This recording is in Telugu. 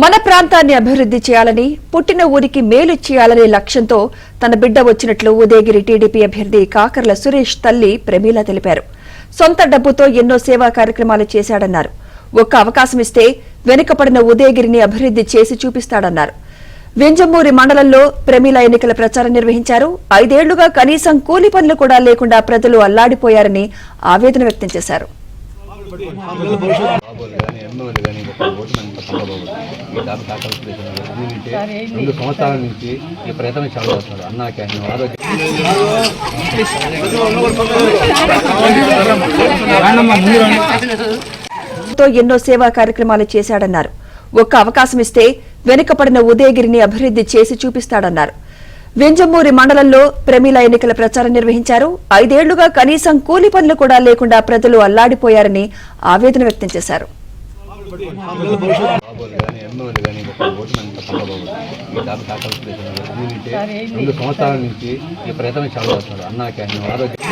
మన ప్రాంతాన్ని అభివృద్ధి చేయాలని పుట్టిన ఊరికి మేలు చేయాలనే లక్ష్యంతో తన బిడ్డ వచ్చినట్లు ఉదయగిరి టీడీపీ అభ్యర్థి కాకర్ల సురేష్ తల్లి ప్రమీల తెలిపారు. సొంత డబ్బుతో ఎన్నో సేవా కార్యక్రమాలు చేశాడన్నారు. ఒక్క అవకాశం ఇస్తే వెనుకపడిన ఉదయగిరిని అభివృద్ధి చేసి చూపిస్తాడన్నారు. వింజమూరి మండలంలో ప్రమీల ఎన్నికల ప్రచారం నిర్వహించారు. 5 ఏళ్లుగా కనీసం కూలి పనులు కూడా లేకుండా ప్రజలు అల్లాడిపోయారని ఆవేదన వ్యక్తం చేశారు. ఎన్నో సేవా కార్యక్రమాలు చేశాడన్నారు. ఒక్క అవకాశం ఇస్తే వెనుకపడిన ఉదయగిరిని అభివృద్ధి చేసి చూపిస్తాడన్నారు. వింజమూరి మండలంలో ప్రమీల ఎన్నికల ప్రచారం నిర్వహించారు. 5 ఏళ్లుగా కనీసం కూలి పనులు కూడా లేకుండా ప్రజలు అల్లాడిపోయారని ఆవేదన వ్యక్తం చేశారు. ఆరోగ్య